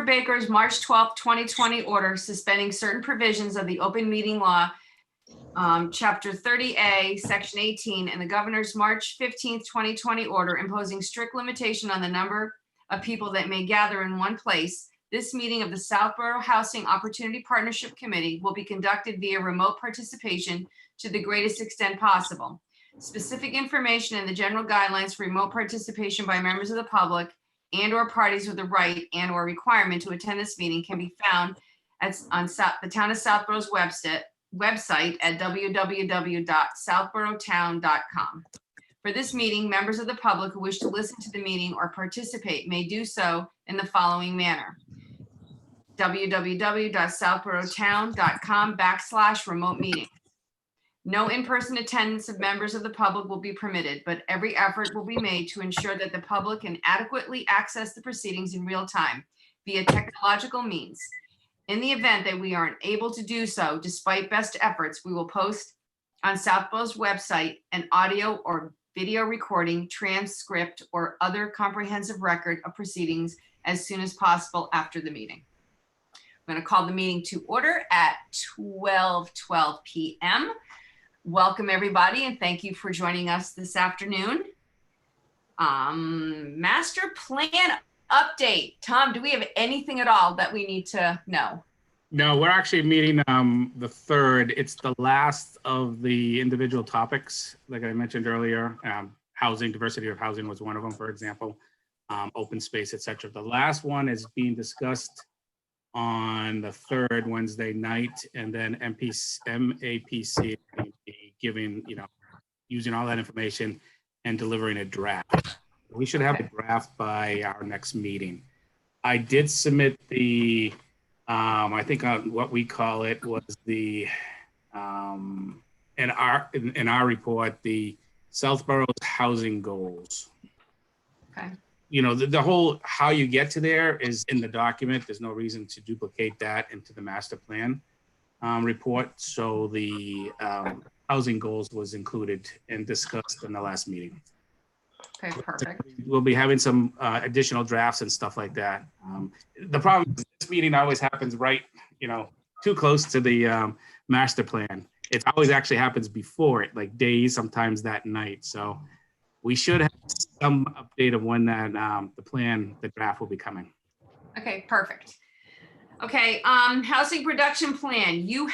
Baker's March 12th, 2020 order suspending certain provisions of the open meeting law, Chapter 30A, Section 18, and the Governor's March 15th, 2020 order imposing strict limitation on the number of people that may gather in one place. This meeting of the Southborough Housing Opportunity Partnership Committee will be conducted via remote participation to the greatest extent possible. Specific information and the general guidelines for remote participation by members of the public and or parties with the right and or requirement to attend this meeting can be found on the Town of Southborough's website at www.southboroughtown.com. For this meeting, members of the public who wish to listen to the meeting or participate may do so in the following manner: www.southboroughtown.com/remote meeting. No in-person attendance of members of the public will be permitted, but every effort will be made to ensure that the public can adequately access the proceedings in real time via technological means. In the event that we aren't able to do so, despite best efforts, we will post on Southborough's website an audio or video recording, transcript, or other comprehensive record of proceedings as soon as possible after the meeting. I'm going to call the meeting to order at 12:12 p.m. Welcome, everybody, and thank you for joining us this afternoon. Master plan update. Tom, do we have anything at all that we need to know? No, we're actually meeting the 3rd. It's the last of the individual topics, like I mentioned earlier. Housing, diversity of housing was one of them, for example. Open space, etc. The last one is being discussed on the 3rd, Wednesday night, and then MAPC will be giving, using all that information and delivering a draft. We should have a draft by our next meeting. I did submit the, I think on what we call it was the, in our report, the Southborough's housing goals. Okay. The whole how you get to there is in the document. There's no reason to duplicate that into the master plan report. So the housing goals was included and discussed in the last meeting. Okay, perfect. We'll be having some additional drafts and stuff like that. The problem is this meeting always happens right, too close to the master plan. It always actually happens before it, like days, sometimes that night. So we should have some update of when that the draft will be coming. Okay, perfect. Okay, housing production plan. You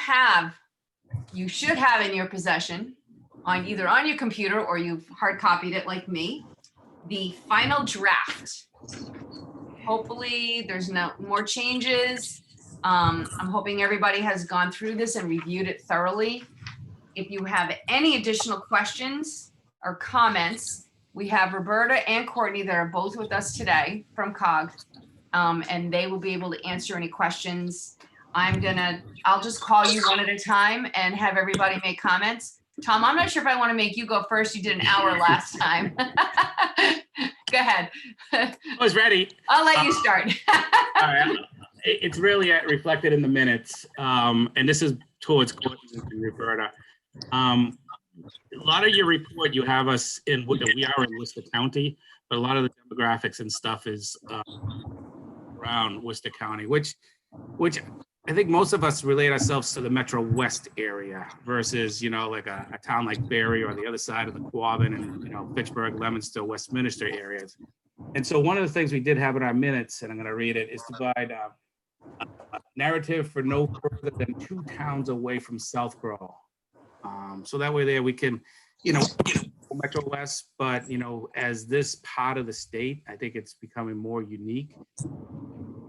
should have in your possession, either on your computer or you've hard copied it like me, the final draft. Hopefully there's no more changes. I'm hoping everybody has gone through this and reviewed it thoroughly. If you have any additional questions or comments, we have Roberta and Courtney that are both with us today from COG, and they will be able to answer any questions. I'll just call you one at a time and have everybody make comments. Tom, I'm not sure if I want to make you go first. You did an hour last time. Go ahead. I was ready. I'll let you start. All right. It's really reflected in the minutes, and this is towards Courtney and Roberta. A lot of your report, you have us in, we are in Worcester County, but a lot of the demographics and stuff is around Worcester County, which I think most of us relate ourselves to the Metro West area versus, like a town like Barry or the other side of the Quabbin and, Fitchburg, Leominster, Westminster areas. And so one of the things we did have in our minutes, and I'm going to read it, is to provide a narrative for no further than 2 towns away from Southborough. So that way there we can, Metro West, but, as this part of the state, I think it's becoming more unique.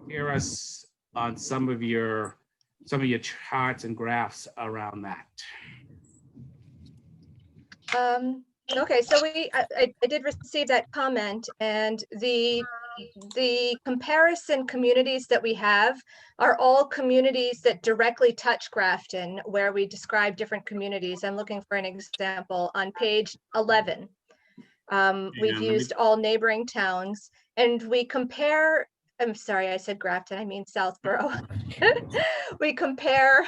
Hear us on some of your charts and graphs around that. Okay, so I did receive that comment, and the comparison communities that we have are all communities that directly touch Grafton, where we describe different communities. I'm looking for an example on page 11. We've used all neighboring towns, and we compare, I'm sorry, I said Grafton, I mean Southborough. We compare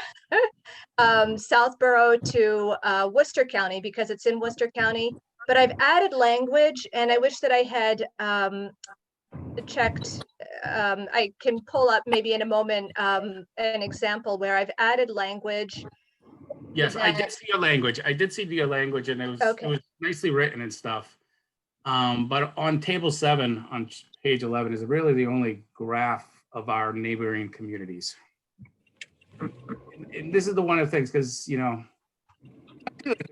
Southborough to Worcester County because it's in Worcester County, but I've added language, and I wish that I had checked, I can pull up maybe in a moment, an example where I've added language. Yes, I did see your language. I did see your language, and it Okay. was nicely written and stuff. But on table 7 on page 11 is really the only graph of our neighboring communities. And this is the one of the things, because, you know,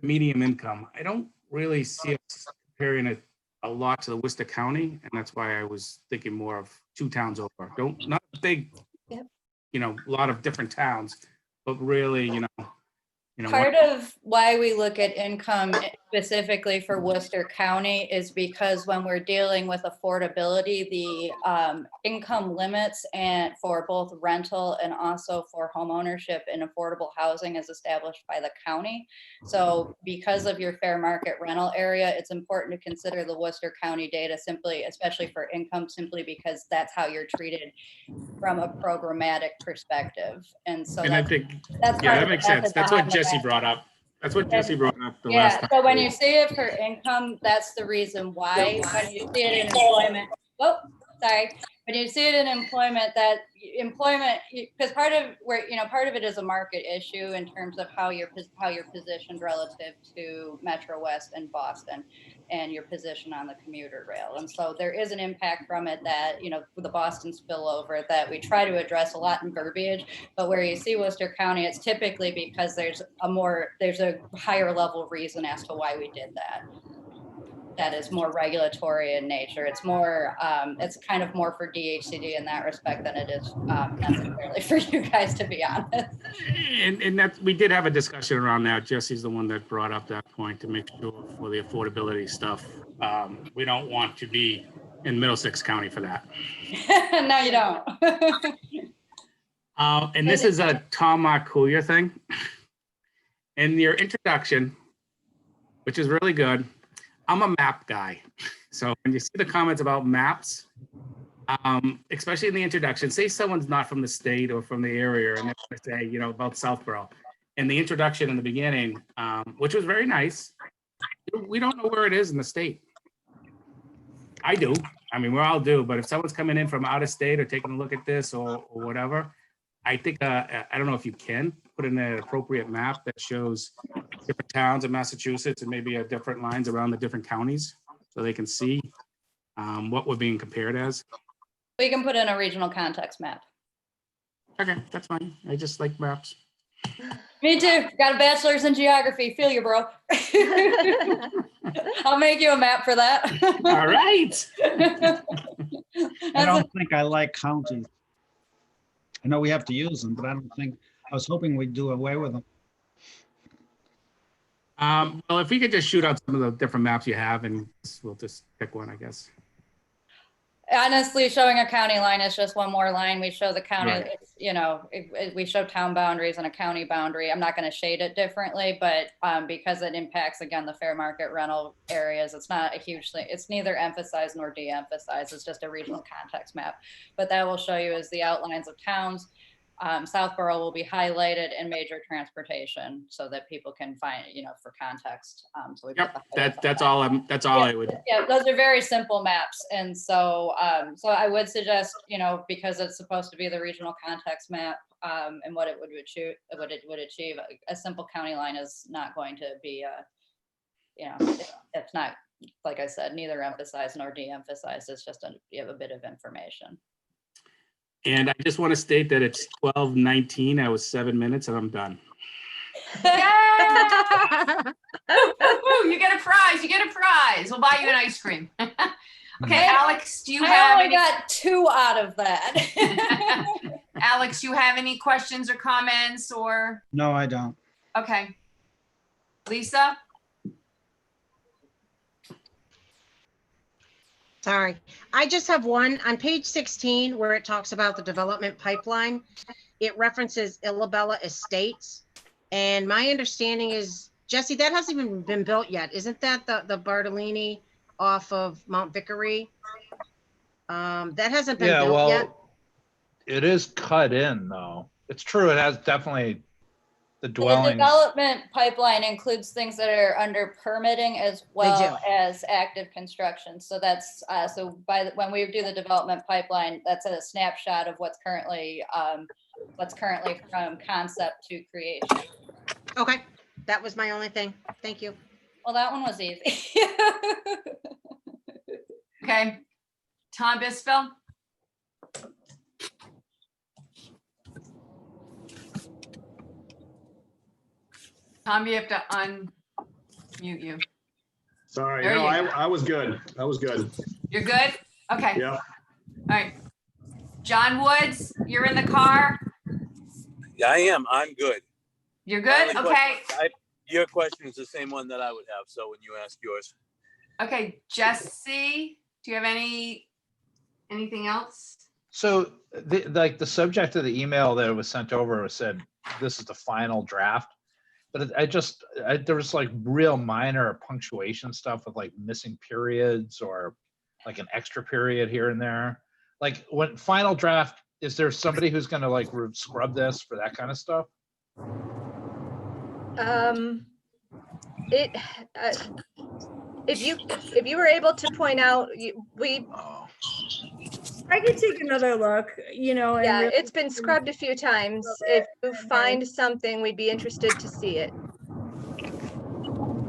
medium income, I don't really see us comparing it a lot to the Worcester County, and that's why I was thinking more of 2 towns over. Not a big, Yep. you know, a lot of different towns, but really, you know, Part of why we look at income specifically for Worcester County is because when we're dealing with affordability, the income limits and for both rental and also for home ownership and affordable housing is established by the county. So because of your fair market rental area, it's important to consider the Worcester County data simply, especially for income, simply because that's how you're treated from a programmatic perspective. And so and I think, that's yeah, part that of the makes sense. method That's what behind the Jesse math. brought up. That's what Jesse brought up the last Yeah, time. so when you see it for income, that's the reason why. When you see it in employment, oh, sorry. When you see it in employment, because part of it is a market issue in terms of how you're positioned relative to Metro West and Boston and your position on the commuter rail. And so there is an impact from it that, you know, the Boston spillover that we try to address a lot in verbiage, but where you see Worcester County, it's typically because there's a higher level reason as to why we did that. That is more regulatory in nature. It's more, it's kind of more for DHCD in that respect than it is necessarily for you guys, to be honest. And that we did have a discussion around that. Jesse's the one that brought up that point to make sure for the affordability stuff. We don't want to be in Middlesex County for that. No, you don't. And this is a Tom Marculia thing. In your introduction, which is really good, I'm a map guy. So when you see the comments about maps, especially in the introduction, say someone's not from the state or from the area and they want to say, you know, about Southborough. In the introduction in the beginning, which was very nice, we don't know where it is in the state. I do. I mean, we all do. But if someone's coming in from out of state or taking a look at this or whatever, I think, I don't know if you can put in an appropriate map that shows different towns in Massachusetts and maybe different lines around the different counties so they can see what we're being compared as. We can put in a regional context map. Okay, that's fine. I just like maps. Me too. Got a bachelor's in geography. Feel you, bro. I'll make you a map for that. All right. I don't think I like counties. I know we have to use them, but I was hoping we'd do away with them. Well, if we could just shoot out some of the different maps you have and we'll just pick one, I guess. Honestly, showing a county line is just one more line. We show the county, Right. you know, we show town boundaries and a county boundary. I'm not going to shade it differently, but because it impacts, again, the fair market rental areas, it's not a huge thing. It's neither emphasized nor de-emphasized. It's just a regional context map. But that will show you as the outlines of towns. Southborough will be highlighted in major transportation so that people can find, you know, for context. So we Yep, that's all I would. Yeah, those are very simple maps. And so, so I would suggest, you know, because it's supposed to be the regional context map and what it would achieve, a simple county line is not going to be, you know, it's not, like I said, neither emphasized nor de-emphasized. It's just you have a bit of information. And I just want to state that it's 12:19. I was 7 minutes and I'm done. Yeah! Woo-hoo, you get a prize. You get a prize. We'll buy you an ice cream. Okay, Alex, do you I have only any? got 2 out of that. Alex, do you have any questions or comments or? No, I don't. Okay. Lisa? Sorry, I just have one on page 16 where it talks about the development pipeline. It references Illabella Estates. And my understanding is, Jesse, that hasn't even been built yet. Isn't that the Bartolini off of Mount Vickery? That hasn't been Yeah, built well, yet. it is cut in though. It's true, it has definitely The The dwellings, development pipeline includes things that are under permitting as well as active construction. So that's, when we do the development pipeline, that's a snapshot of what's currently from concept to creation. Okay, that was my only thing. Thank you. Well, that one was easy. Okay. Tom Bisfeld? Tom, you have to unmute you. Sorry, There no, you go. I was good. I was good. You're good? Okay. Yeah. All right. John Woods, you're in the car? Yeah, I am. I'm good. You're My good? only Okay. Your question is the same one that I would have. So when you ask yours, Okay, Jesse, do you have anything else? so like the subject of the email that was sent over said, this is the final draft. But there was like real minor punctuation stuff with like missing periods or like an extra period here and there. Like when final draft, is there somebody who's gonna like scrub this for that kind of stuff? If you were able to point out, Oh. I could take another look, you know. And yeah, really- it's been scrubbed a few times. If you find something, we'd be interested to see it.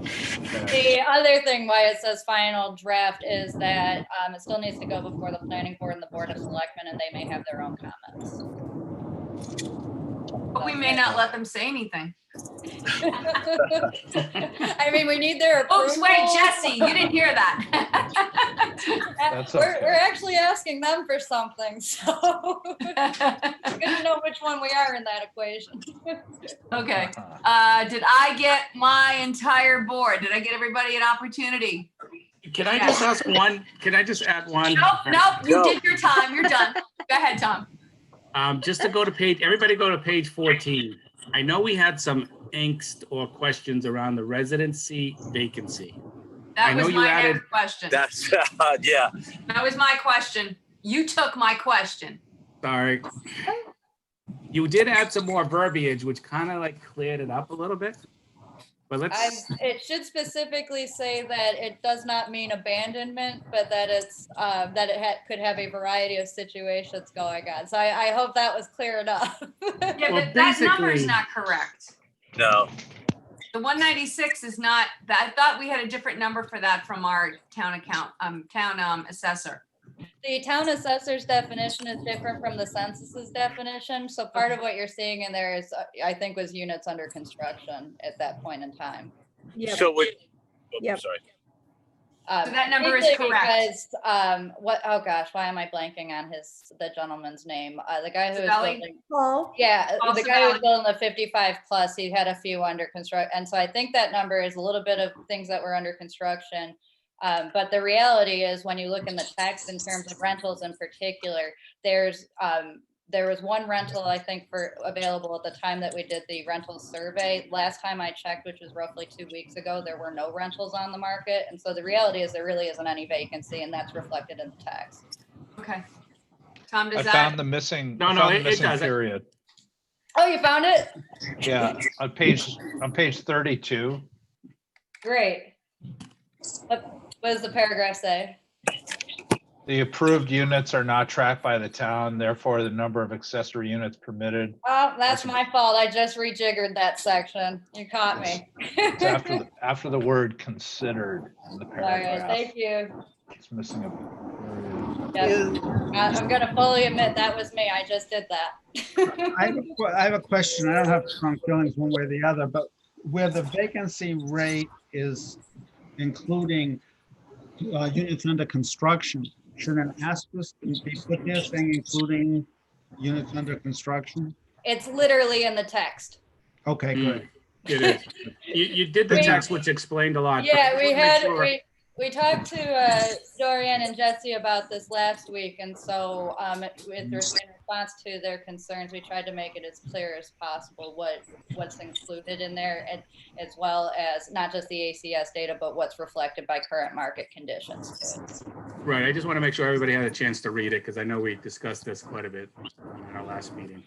The other thing why it says final draft is that it still needs to go before the planning board and the board of selectmen, and they may have their own comments. But we may not let them say anything. I mean, we need their approval. Oops, wait, Jesse, you didn't hear that. That's We're okay. actually asking them for something, so good to know which one we are in that equation. Okay. Uh-huh. Did I get my entire board? Did I get everybody an opportunity? Can I just ask one? Can I just add one? Nope, you No. did your time. You're done. Go ahead, Tom. Just to go to everybody go to page 14. I know we had some angst or questions around the residency vacancy. That I know was you my added- next question. that's yeah. That was my question. You took my question. Sorry. You did add some more verbiage, which kind of like cleared it up a little bit. But let's, It should specifically say that it does not mean abandonment, but that it's that it could have a variety of situations going on. So I hope that was clear enough. Yeah, Well, but that number is basically- not correct. No. The 196 is not, I thought we had a different number for that from our town assessor. The town assessor's definition is different from the census's definition. So part of what you're seeing in there is, I think, was units under construction at that point in time. Yep. So we. Oh, Yep. Sorry. So that number is Mainly correct. Because, oh gosh, why am I blanking on the gentleman's name? The guy who was Savelli? building. Paul, Yeah, Paul the guy who was Savelli. building the 55 plus, he had a few under construct, and so I think that number is a little bit of things that were under construction. But the reality is, when you look in the text in terms of rentals in particular, there was one rental, I think, available at the time that we did the rental survey. Last time I checked, which was roughly 2 weeks ago, there were no rentals on the market. And so the reality is there really isn't any vacancy, and that's reflected in the text. Okay. Tom, I does found that? the missing, No, I no, found the it missing does. period. Oh, you found it? Yeah, on page 32. Great. What does the paragraph say? The approved units are not tracked by the town, therefore the number of accessory units permitted. Oh, that's my fault. I just rejiggered that section. You caught me. It's after the word considered in the All right, paragraph. thank you. It's missing a period. Yes. I'm gonna fully admit that was me. I just did that. I have a question. I don't have strong feelings one way or the other, but where the vacancy rate is including units under construction, should an asterisk be put there saying including units under construction? It's literally in the text. Okay, good. it is. You did the text, which explained a lot. but Yeah, I we just wanna make had, sure- we talked to Dorian and Jesse about this last week, and so in response to their concerns, we tried to make it as clear as possible what's included in there, as well as not just the ACS data, but what's reflected by current market conditions. Right, I just want to make sure everybody had a chance to read it, because I know we discussed this quite a bit in our last meeting.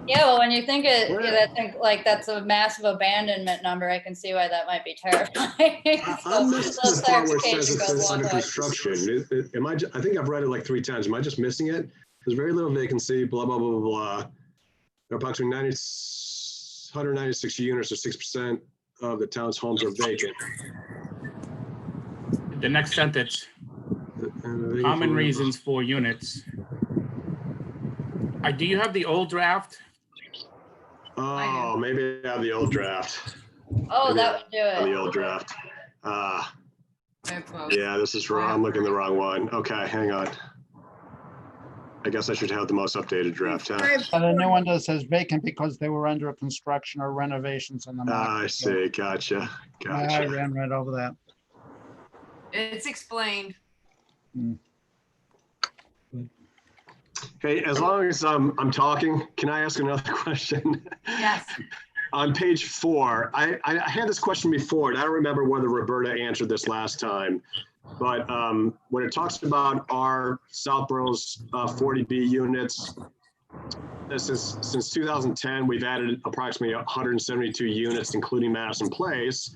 Yeah, well, when you think it, Where- that think like that's a massive abandonment number, I can see why that might be terrifying. I'm missing So the part where it says clarification goes a it's long under way. construction. Am I, I think I've read it like 3 times. Am I just missing it? There's very little vacancy, blah, blah, blah, blah, blah. There are approximately 196 units or 6% of the town's homes are vacant. The next sentence, common reasons for units. Do you have the old draft? Oh, maybe I have the old draft. Oh, that would do On the it. old draft. I have both. Yeah, this is wrong. I'm looking at the wrong one. Okay, hang on. I guess I should have the most updated draft, huh? The new one that says vacant because they were under construction or renovations in the market. I see. Gotcha. I Gotcha. ran right over that. It's explained. Hey, as long as I'm talking, can I ask another question? Yes. On page 4, I had this question before, and I don't remember whether Roberta answered this last time. But when it talks about our Southborough's 40B units, this is since 2010, we've added approximately 172 units, including Madison Place,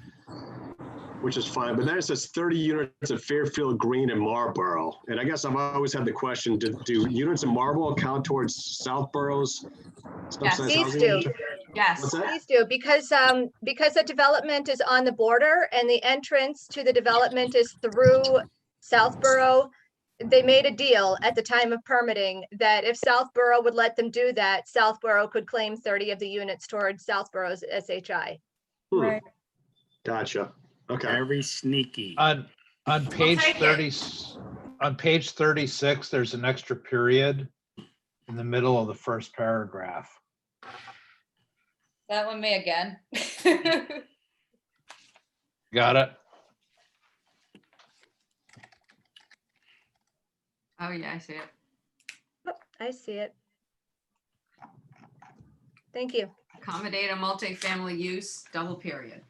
which is fine. But then it says 30 units at Fairfield Green and Marlboro. And I guess I've always had the question, do units in Marlboro count towards Southborough's subsidized These housing? do. Yes. What's that? Please do, because the development is on the border and the entrance to the development is through Southborough. They made a deal at the time of permitting that if Southborough would let them do that, Southborough could claim 30 of the units towards Southborough's SHI. Right. Gotcha. Okay. Very sneaky. On page take it. 30, on page 36, there's an extra period in the middle of the first paragraph. That one me again. Got it? Oh, yeah, I see it. Oh, I see it. Thank you. Accommodate a multifamily use, double period.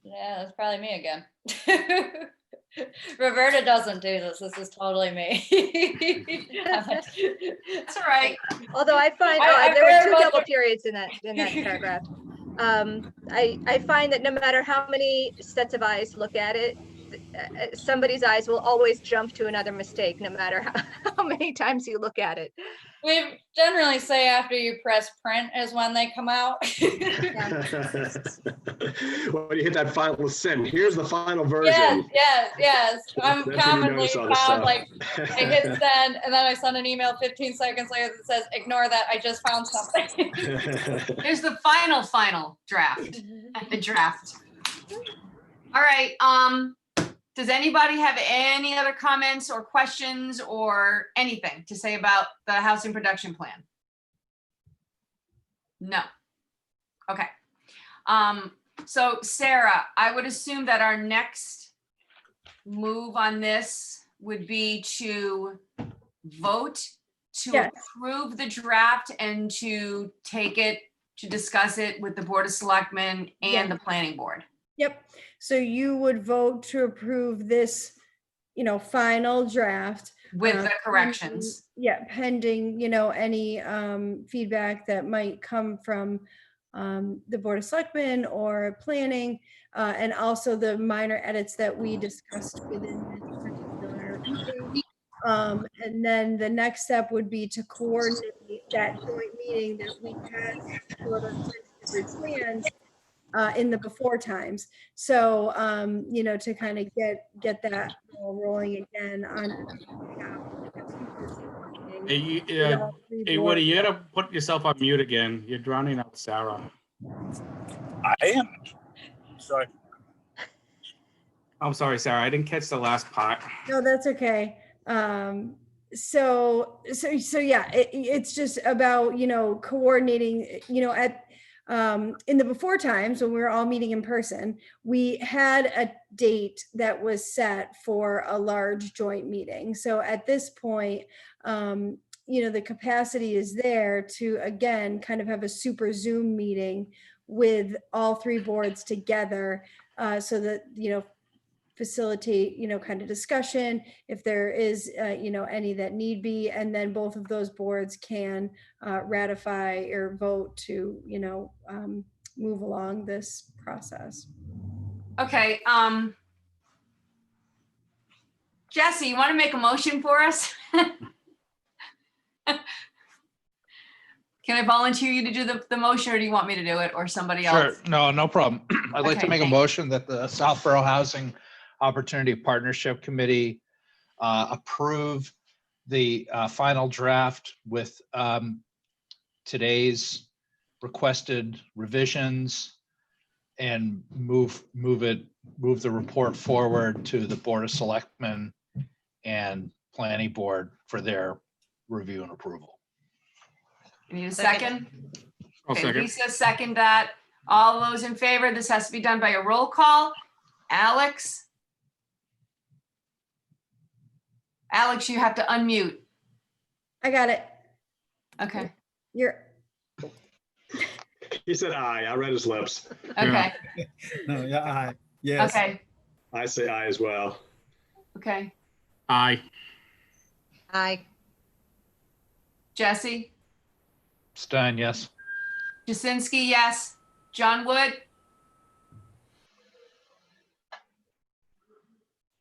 Yeah, that's probably me again. Roberta doesn't do this. This is totally me. That's all right. Although I find I there were very two much- double periods in that paragraph. I find that no matter how many sets of eyes look at it, somebody's eyes will always jump to another mistake, no matter how many times you look at it. We generally say after you press print is when they come out. When you hit that final send, here's the final version. Yes. I'm That's when you commonly notice all this found stuff. like I hit send and then I send an email 15 seconds later that says, ignore that, I just found something. Here's the final draft. The draft. All right. Does anybody have any other comments or questions or anything to say about the housing production plan? No. Okay. So Sarah, I would assume that our next move on this would be to vote to Yes. approve the draft and to take it, to discuss it with the Board of Selectmen and the Planning Board. Yep. So you would vote to approve this, final draft. With the pending- corrections. Yeah, pending, any feedback that might come from the Board of Selectmen or planning, and also the minor edits that we discussed within this particular meeting. And then the next step would be to coordinate that joint meeting that we had for the different plans in the before times. So, to kind of get that ball rolling again on. Hey, Woody, you gotta put yourself on mute again. You're drowning out Sarah. I am. Sorry. I'm sorry, Sarah. I didn't catch the last part. No, that's okay. So yeah, it's just about, coordinating, at, in the before times when we were all meeting in person, we had a date that was set for a large joint meeting. So at this point, the capacity is there to, again, kind of have a super Zoom meeting with all three boards together, so that, facilitate, kind of discussion if there is, any that need be, and then both of those boards can ratify or vote to, move along this process. Okay, Jesse, you want to make a motion for us? Can I volunteer you to do the motion, or do you want me to do it, or somebody Sure, else? no problem. I'd like to Okay, make a thanks. motion that the Southborough Housing Opportunity Partnership Committee approve the final draft with today's requested revisions and move the report forward to the Board of Selectmen and Planning Board for their review and approval. You need a Second. second? I'll Okay, second. Lisa, second that. All those in favor, this has to be done by a roll call. Alex? Alex, you have to unmute. I got it. Okay, You're, He said aye. I read his lips. okay, No, yeah, aye. Yes. okay, I say aye as well. okay. Aye. Aye. Jesse? Stein, yes. Jasinski, yes. John Wood?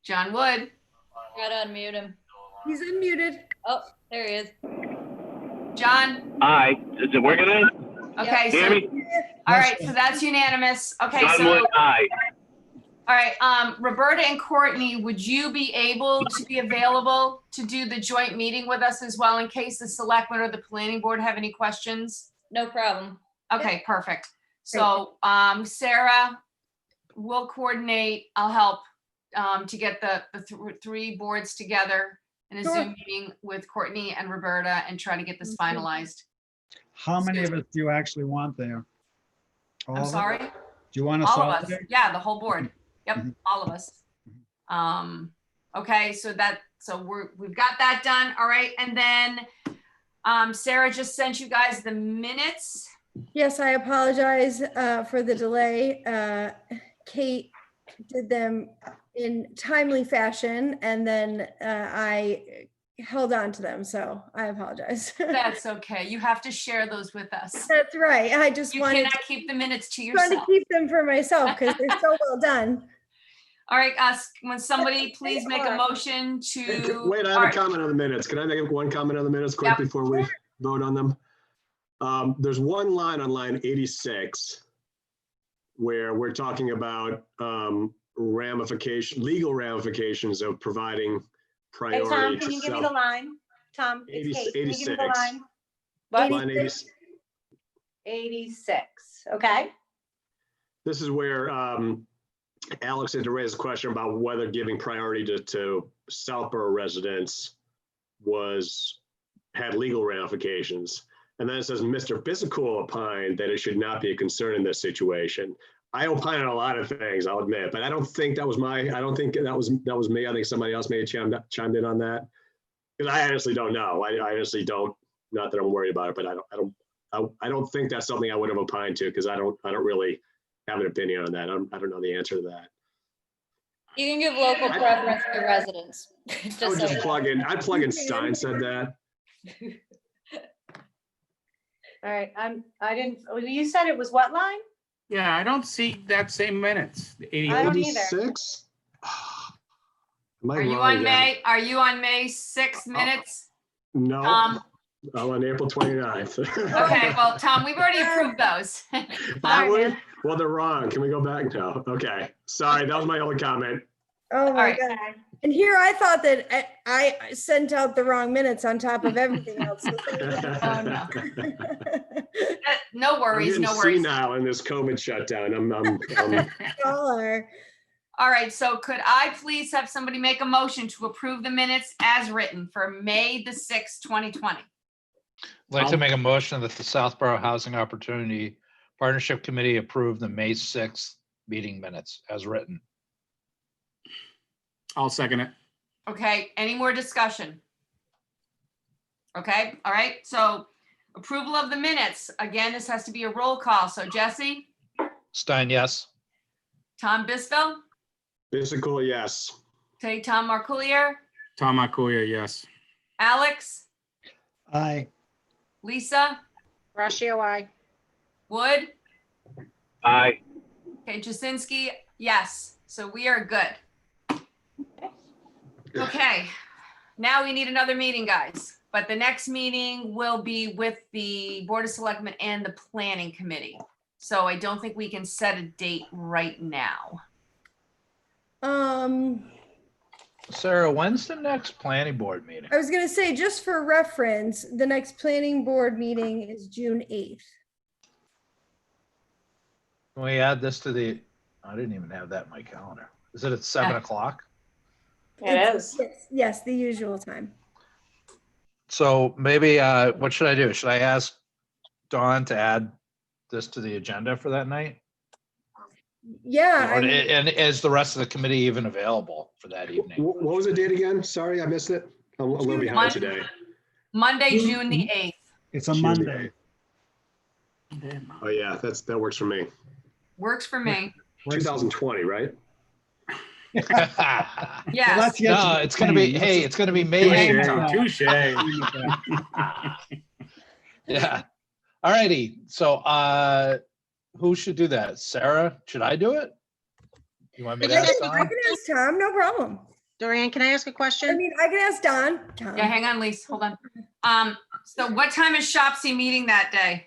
John Wood? Gotta unmute him. he's unmuted. Oh, there he is. John? Aye. Is it working now? Okay, Hear so, me? all right, so that's unanimous. Okay, John so, Wood, aye. all right, Roberta and Courtney, would you be able to be available to do the joint meeting with us as well in case the selectmen or the planning board have any questions? No problem. Okay, perfect. So, Sarah will coordinate, I'll help to get the three boards together in a Sure. Zoom meeting with Courtney and Roberta and try to get this finalized. How many of us do you actually want there? All I'm of us? sorry, Do you want us all all of us. there? Yeah, the whole board. Yep, Mhm. all of us. Okay, so we've got that done. All right, and then Sarah just sent you guys the minutes. Yes, I apologize for the delay. Kate did them in timely fashion, and then I held on to them, so I apologize. That's okay. You have to share those with us. That's right. I just You wanted cannot keep the minutes to trying to yourself. keep them for myself because they're so well done. All right, when somebody please make a motion to. Wait, I all have a right, comment on the minutes. Can I make one comment on the minutes quick Yep. before we vote on them? There's one line on line 86 where we're talking about legal ramifications of providing Hey, priority Tom, to can you give me the self. line? Tom, it's 80 Kate. Can you give me the 86. line? What? Line 80, 86, okay? this is where Alex had to raise a question about whether giving priority to Southborough residents had legal ramifications. And then it says, Mr. Bissicool opined that it should not be a concern in this situation. I opine on a lot of things, I'll admit, but I don't think that was me. I think somebody else may have chimed in on that. Because I honestly don't know. I honestly don't, not that I'm worried about it, but I don't think that's something I would have opined to, because I don't really have an opinion on that. I don't know the answer to that. You can give local preference to residents. I would so just you I'd plug in Stein said that. All right, I didn't, you said it was what line? Yeah, I don't see that same minutes. The 80 I don't either. 86? Am I are you wrong on again? May 6 minutes? No, Tom? I'm on April 29th. Okay, well, Tom, we've already approved those. Have we? Well, they're wrong. Can we go back now? Okay, sorry, that was my only comment. Oh my right. God. And here I thought that I sent out the wrong minutes on top of everything else. So thank you. Oh, no. No I'm worries, getting no worries. senile in this COVID shutdown. I'm Y'all are. All right, so could I please have somebody make a motion to approve the minutes as written for May the 6th, 2020? I'd like to make a motion that the Southborough Housing Opportunity Partnership Committee approve the May 6th meeting minutes as written. I'll second it. Okay, any more discussion? Okay, all right, so approval of the minutes. Again, this has to be a roll call. So Jesse, Stein, yes. Tom Bisfeld, Physical, yes. Okay, Tom Marcoolier, Tom Akuya, yes. Alex, Aye. Lisa, Ratio I. Wood, Aye. okay, Jasinski, yes. So we are good. Okay, now we need another meeting, guys. But the next meeting will be with the Board of Selectmen and the Planning Committee. So I don't think we can set a date right now. Sarah, when's the next planning board meeting? I was gonna say, just for reference, the next planning board meeting is June 8th. Can we add this to the, I didn't even have that in my calendar. Is it at 7 o'clock? It is. Yes, the usual time. So maybe, what should I do? Should I ask Dawn to add this to the agenda for that night? Yeah, Or, I mean, and is the rest of the committee even available for that evening? What was the date again? Sorry, I missed it. I'm a little behind today. Monday, June the 8th. It's a June Monday. 8th. Oh, yeah, that works for me. Works for me. 2020, right? Yes. Let's get No, to it's gonna be, hey, it's gonna be May 8th. Touche. Yeah. All righty. So, who should do that? Sarah, should I do it? You want me to I ask I Dawn? can ask Tom, no problem. Dorian, can I ask a I question? mean, I can ask Don. Tom. Yeah, hang on, Lisa, hold on. So what time is SHOPC meeting that day?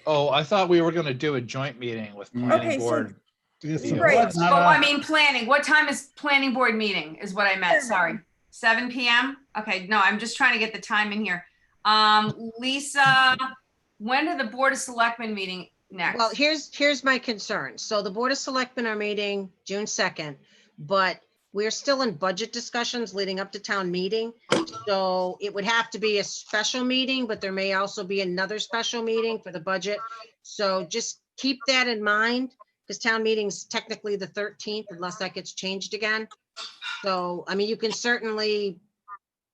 Oh, I thought we were gonna do a joint meeting with Okay, planning so- board. It's Yeah. Right. not Oh, I us. mean, planning. What time is planning board meeting is what I meant, sorry. 7 PM? Okay, no, I'm just trying to get the time in here. Lisa, when are the Board of Selectmen meeting next? Well, here's my concern. So the Board of Selectmen are meeting June 2nd, but we're still in budget discussions leading up to town meeting. So it would have to be a special meeting, but there may also be another special meeting for the budget. So just keep that in mind, because town meeting's technically the 13th unless that gets changed again. So, I mean, you can certainly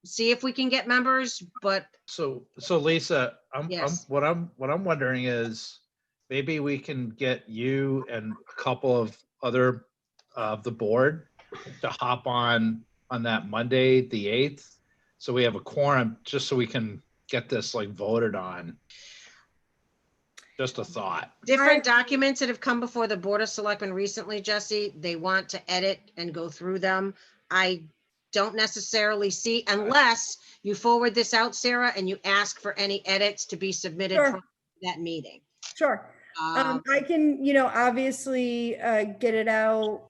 see if we can get members, but So Lisa, Yes. what I'm wondering is maybe we can get you and a couple of other of the board to hop on that Monday, the 8th. So we have a quorum, just so we can get this like voted on. Just a thought. different documents that have come before the Board of Selectmen recently, Jesse, they want to edit and go through them. I don't necessarily see, unless you forward this out, Sarah, and you ask for any edits to be submitted Sure. from that meeting. Sure. I can, obviously get it out,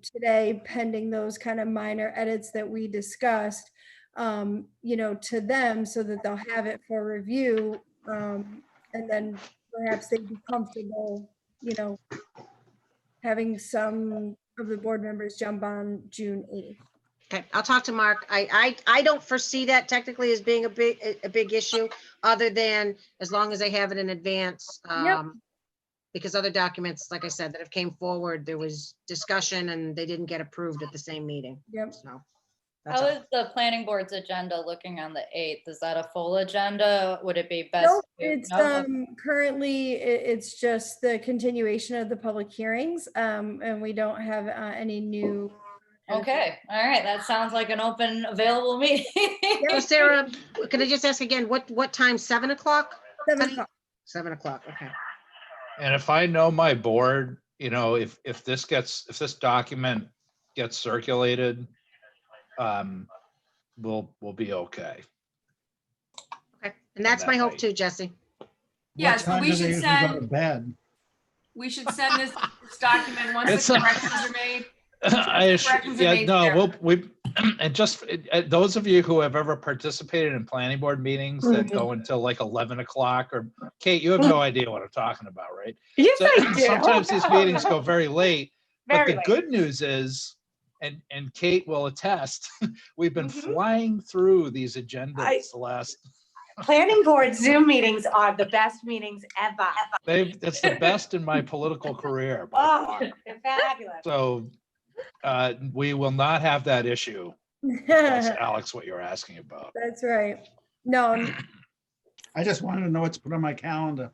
today pending those kind of minor edits that we discussed, to them so that they'll have it for review. And then perhaps they'd be comfortable, having some of the board members jump on June 8th. Okay, I'll talk to Mark. I don't foresee that technically as being a big issue, other than as long as they have it in advance. Yep. Because other documents, like I said, that have came forward, there was discussion and they didn't get approved at the same meeting. Yep. So. that's How all. is the planning board's agenda looking on the 8th? Is that a full agenda? Would it be best? Nope, to- it's no? currently it's just the continuation of the public hearings, and we don't have any new. Okay, all right, that sounds like an open, available meeting. So Sarah, can I just ask again, what time? 7 o'clock? 7 o'clock. 7 o'clock, okay. And if I know my board, if this document gets circulated, we'll be okay. Okay, and that's my that hope night. too, Jesse. Yeah, What so time we do they should usually go to send, bed? we should send this document once It's the a- corrections are made. Corrections are made there. And just those of you who have ever participated in planning board meetings that go until like 11 o'clock, or Kate, you have no idea what I'm talking about, right? Yes, So I do. sometimes these meetings go very late, but Very the late. good news is, and Kate will attest, we've been Mhm. flying through these agendas the last, Planning board Zoom meetings are the best meetings ever. it's the best in my political career. by Oh, far. they're fabulous. So we will not have that issue. That's Alex, what you're asking about. That's right. No, I just wanted to know what's put on my calendar.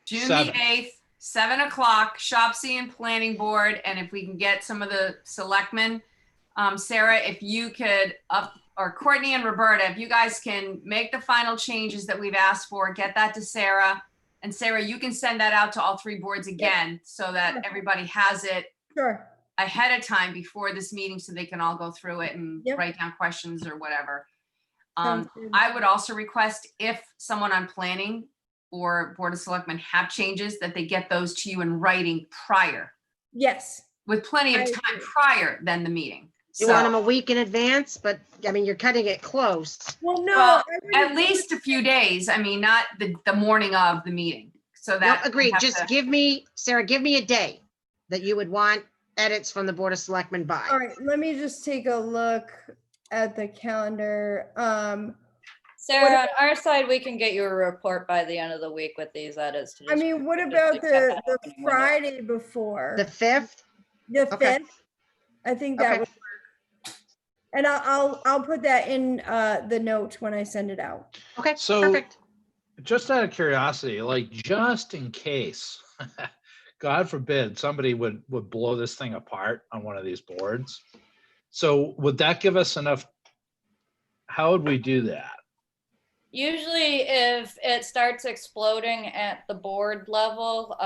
June the Seven. 8th, 7 o'clock, SHOPC and Planning Board, and if we can get some of the selectmen, Sarah, if you could or Courtney and Roberta, if you guys can make the final changes that we've asked for, get that to Sarah. And Sarah, you can send that out to all 3 boards again so that everybody has it Sure. ahead of time before this meeting so they can all go through it and Yep. write down questions or whatever. Sounds good. I would also request if someone on planning or Board of Selectmen have changes, that they get those to you in writing prior, Yes. with plenty of I time agree. prior than the meeting. You want them So a week in advance, but I mean, you're cutting it close. Well, no. Well, I at least a few days. I mean, not the morning of the meeting. So No, that. we agreed. have Just to- give me, Sarah, give me a day that you would want edits from the Board of Selectmen by. All right, let me just take a look at the calendar. Sarah, on our side, we can get you a report by the end of the week with these edits. to I just- mean, what just about accept that the opening window. Friday before? The 5th? The Okay. 5th? I think that Okay. would work. And I'll put that in the note when I send it out. Okay, So- perfect. Just out of curiosity, like just in case, God forbid, somebody would blow this thing apart on one of these boards. So would that give us enough? How would we do that? Usually if it starts exploding at the board level,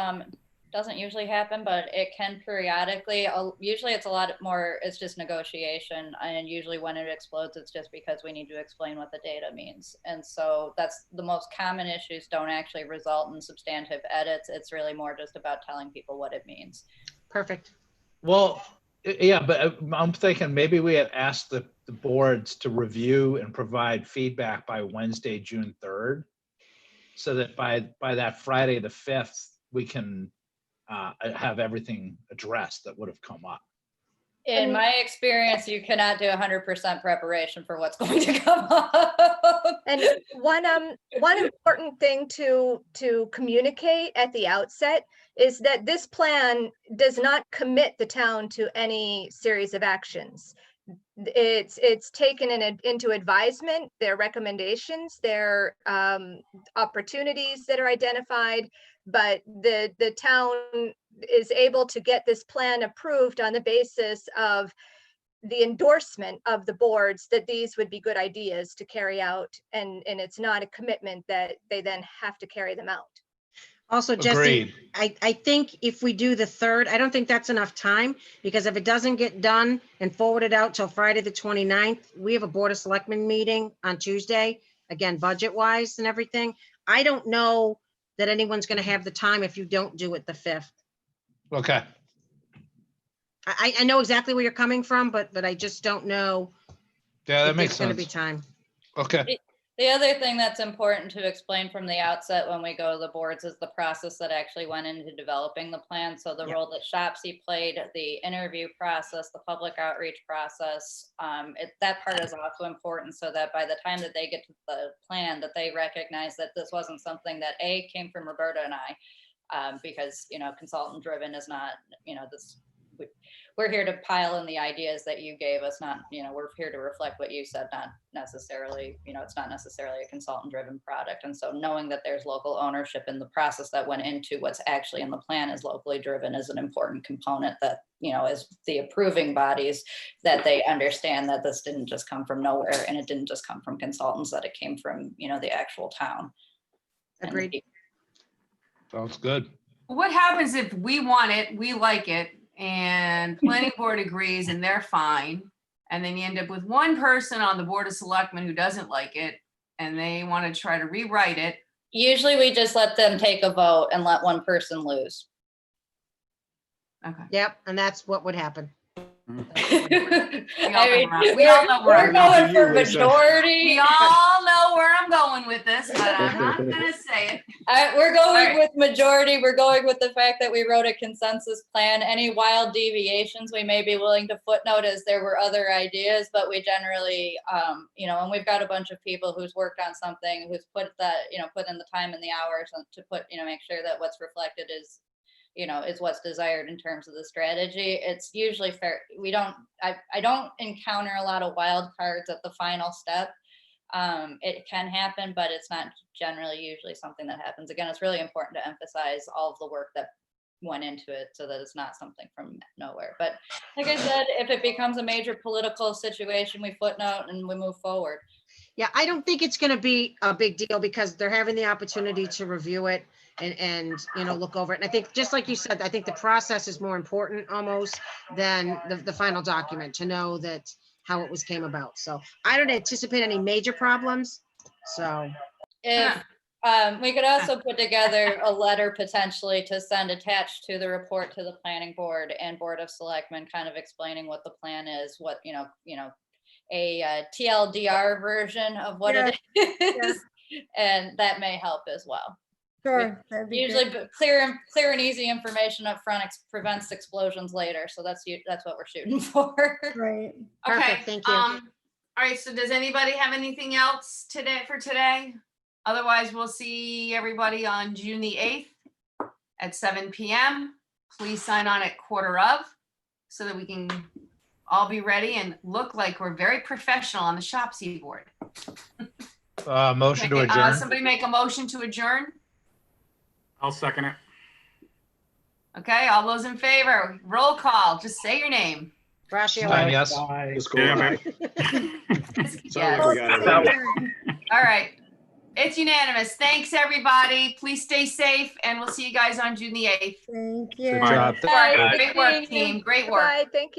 doesn't usually happen, but it can periodically. Usually it's a lot more, it's just negotiation. And usually when it explodes, it's just because we need to explain what the data means. And so that's the most common issues don't actually result in substantive edits. It's really more just about telling people what it means. Perfect. Well, yeah, but I'm thinking maybe we had asked the boards to review and provide feedback by Wednesday, June 3rd. So that by that Friday, the 5th, we can have everything addressed that would have come up. In my experience, you cannot do 100% preparation for what's going to come up. And one important thing to communicate at the outset is that this plan does not commit the town to any series of actions. It's taken into advisement, their recommendations, their opportunities that are identified, but the town is able to get this plan approved on the basis of the endorsement of the boards that these would be good ideas to carry out, and it's not a commitment that they then have to carry them out. Also, Jesse, Agreed. I think if we do the 3rd, I don't think that's enough time, because if it doesn't get done and forwarded out till Friday, the 29th, we have a Board of Selectmen meeting on Tuesday, again, budget wise and everything. I don't know that anyone's going to have the time if you don't do it the 5th. Okay. I know exactly where you're coming from, but I just don't know Yeah, that if makes there's going to be sense. time. Okay. The other thing that's important to explain from the outset when we go to the boards is the process that actually went into developing the plan. So the Yeah. role that SHOPC played, the interview process, the public outreach process, that part is also important so that by the time that they get to the plan, that they recognize that this wasn't something that came from Roberta and I, because, consultant driven is not, this. We're here to pile in the ideas that you gave us, not, we're here to reflect what you said, not necessarily, it's not necessarily a consultant driven product. And so knowing that there's local ownership in the process that went into what's actually in the plan is locally driven is an important component that, as the approving bodies, that they understand that this didn't just come from nowhere and it didn't just come from consultants, that it came from, the actual town. And the Agreed. people. Sounds good. What happens if we want it, we like it, and planning board agrees and they're fine, and then you end up with one person on the Board of Selectmen who doesn't like it, and they want to try to rewrite it? Usually we just let them take a vote and let one person lose. Okay. Yep, and that's what would happen. We all know where We're I'm going for Lisa. majority. We all know where I'm going with this, but I'm not gonna say it. We're going All right. with majority. We're going with the fact that we wrote a consensus plan. Any wild deviations, we may be willing to footnote as there were other ideas, but we generally, and we've got a bunch of people who's worked on something, who's put in the time and the hours to make sure that what's reflected is what's desired in terms of the strategy. It's usually fair. I don't encounter a lot of wild cards at the final step. It can happen, but it's not generally usually something that happens. Again, it's really important to emphasize all of the work that went into it so that it's not something from nowhere. But like I said, if it becomes a major political situation, we footnote and we move forward. Yeah, I don't think it's gonna be a big deal because they're having the opportunity to review it and, you know, look over it. And I think, just like you said, I think the process is more important almost than the final document, to know that how it came about. So I don't anticipate any major problems, so. If we could also put together a letter potentially to send attached to the report to the planning board and board of selectmen, kind of explaining what the plan is, what, a TLDR version of what it is. And that may help as well. Sure. that'd be Usually great. clear and easy information up front prevents explosions later. So that's what we're shooting for. Right. Okay, Perfect, thank you. all right, so does anybody have anything else for today? Otherwise, we'll see everybody on June the 8th at 7 p.m. Please sign on at 1:15 so that we can all be ready and look like we're very professional on the SHOPC board. Motion to Okay, adjourn. somebody make a motion to adjourn. I'll second it. Okay, all those in favor, roll call, just say your name. Rashi, Time, aye. yes. Bye. Let's go. Yeah, Sounds like we got it. All right, it's unanimous. Thanks, everybody. Please stay safe, and we'll see you guys on June the 8th. Thank you. Good job. Bye. Great work, team. Great work. Bye, thank you.